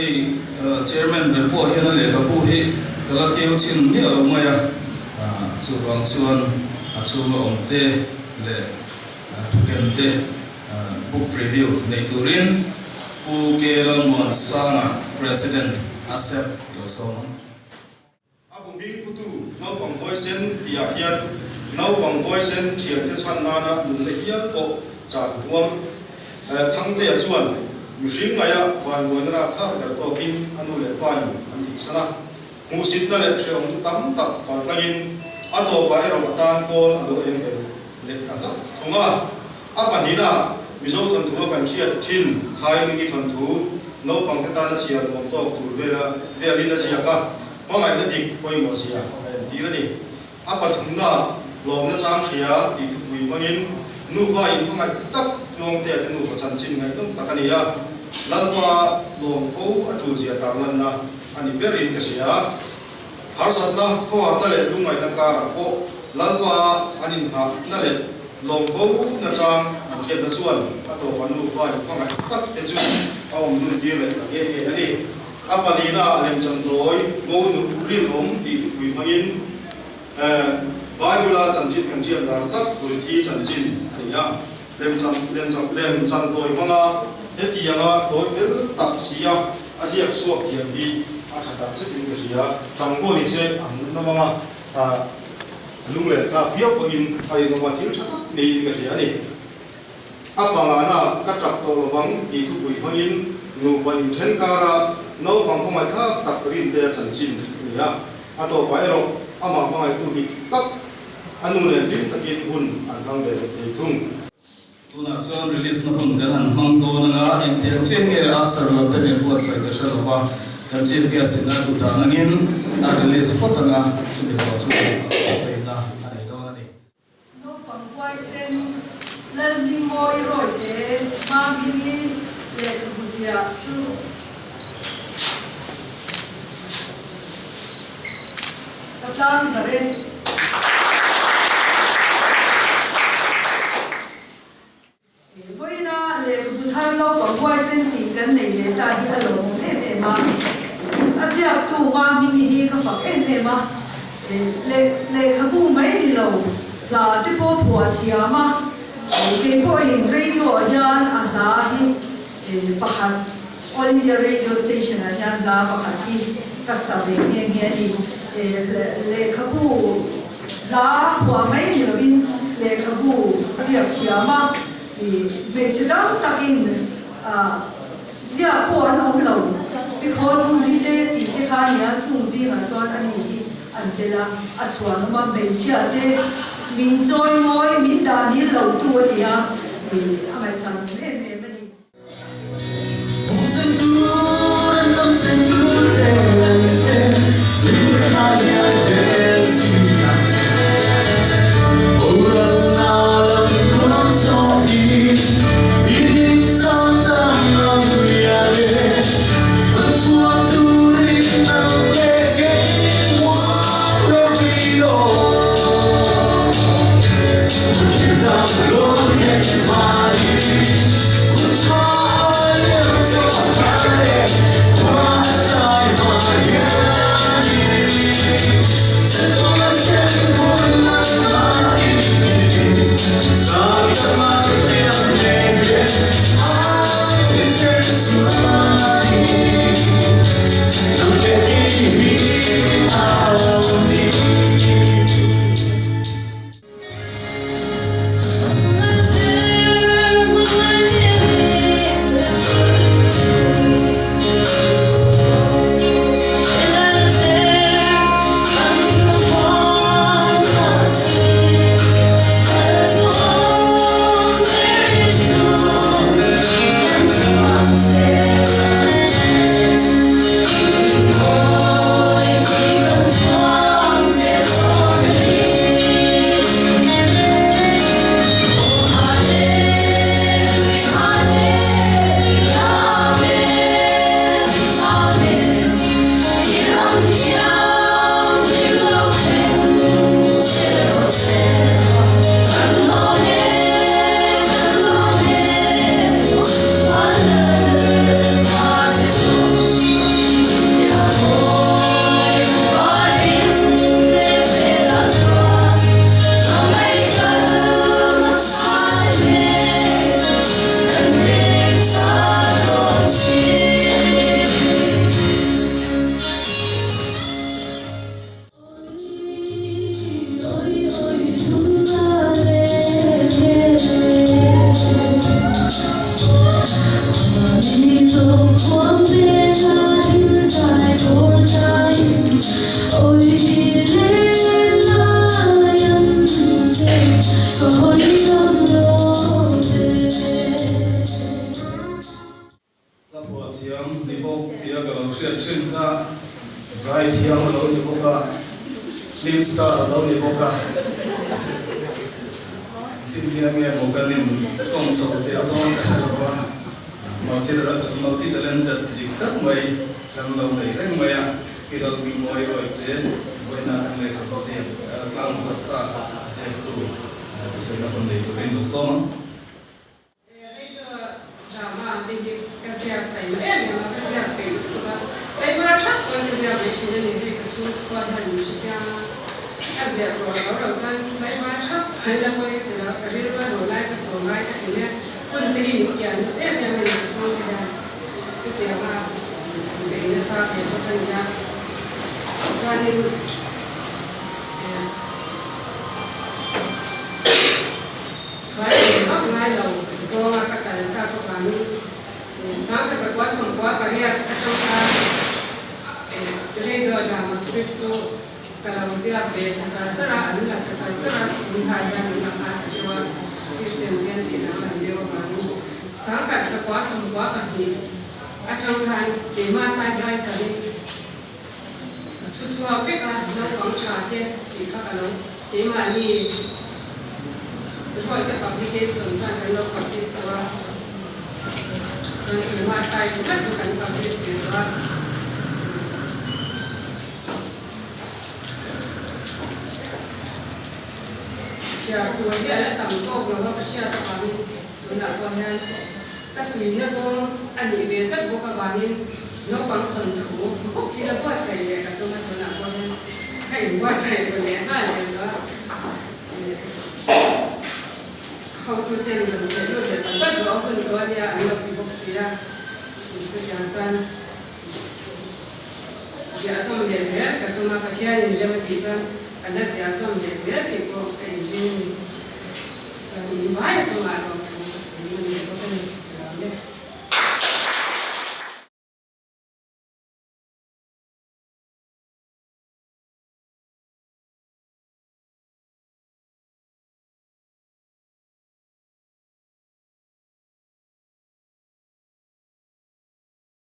hei chairman berpo hian le kapu hi kala keu chin mi alo maya chu bang chuan a chu omte le thukente book review nei turin pu ke lalmuan sana president asep losong abung hi putu nau pang voicen tia hian nau pang voicen thiam te chan nana mun le hian ko chan huam thang te chuan mihring maya van boinra thar ter to kin anu le pa yu an thi sana mu sit na le hreom tam tak pa tangin ato ba ero atan kol ado en ve le taka thunga apanina mizo thon thu kan chiat thin thai ni thon thu no pang ta na chiat mom to tur vela velina chiaka mangai na dik poi mo sia ti rani apa thunga lom na chang thia ti thui mangin nu vai mangai tak long te nu fa chan chin ngai tum takania lalpa lom fo atu sia ta lan na ani berin ka sia har sat na ko ta le lungai na ka ko lalpa ani na le lom fo na chang an thiam na chuan ato pan nu vai mangai tak te chu awm nu ti le ge ge ani apalina lem chan doi mo nu rin om ti thui mangin Bible chan chin kan chian dar tak pul thi chan chin ani ya lem chan doi manga heti yanga doi fel tak sia asia suak thiam bi a thata sitin ka sia changbo ni se an na manga ta lungle tha biak ko in ai no ma thil thata ni ka sia ni apanga na ka tak to wang ti thui mangin nu ban chen kara no pang khomai tha tak rin te chan chin ni ya ato bairo ama mangai tu bi tak anu le lim takin hun an hang de te thung tuna chuan release na hun kan han hang to na in te chen nge asar la te ne ko sai ka shal wa kan chief guest na tu ta nangin a release potanga chu bi zo chu sai na ani do na ni no pang kwai sen learning more roi te ma bini le buzia chu Kacang zare Voina le buthar lo pangwai sen ti kan nei le ta hi alo ma asia tu ma mi hi ka fa ma le khabu mai ni lo la te po phua thia ma ke po in radio yan a la hi pakhat all India radio station a yan la pakhat hi ka sa ve nge ni le khabu la hua mai ni lovin le khabu zia khiama me chidam takin zia po an om lo because bu ni te ti te kha nia chung zi ha chuan ani hi an tela a chuan ma me chia te min joy moi min da ni lo tu ania amai san me mani Lord, take my thiam ni bok tia ka lo hriat thin kha zai thiam lo ni boka slim star lo ni boka tin dia me bokanin phong so se adon ka shalaba multi talented diktat mai chang lo nei reng maya kidal mi moi oi te boina kan le ka pasi transport ta se tu se na kon dei tu rin lo so Kasiap tayo, kasiap kayo. Tayo mula chak ko kasiap ay chinin ni kasu ko han siya kasiap ko ako tan tayo mula chak hala ko ito la rilwa no lai ka so lai ka ina kun tingin ni kya ni se me me na so kaya tute ma be sa ke to kan ya janin Try up lai lo so ma ka ka ta ko ba ni sáng cái giờ quá xong quá bà ria trong ta radio drama script cho kalau siap be cara anu lah cara intaya ni nak kerja sistem dia di dalam dia bagi sáng cái giờ quá xong quá bà ni trong ta để mà ta drive cái chút chút cái cái nó quảng trà thế thì các bạn để mà ni rồi cái application cho cái nó publish Jadi mata itu kan juga publish gitu lah. Siapa dia ada tamu kalau siapa kami tu nak tuan các tuyến so anh ấy về rất có các bạn nó còn thuần thủ có khi là qua sài các tôi mà thuần nào qua thành qua sài rồi lẽ hai lần đó họ tôi tiền rồi sẽ luôn để bắt bắt rõ hơn đó đi anh lập thì bốc xí ra cho nhà chân sẽ xong để sẽ các tôi mà bắt chia những cái gì chân anh đã sẽ xong để sẽ thì có cái gì cho những vài cho mà rồi thì mình có thể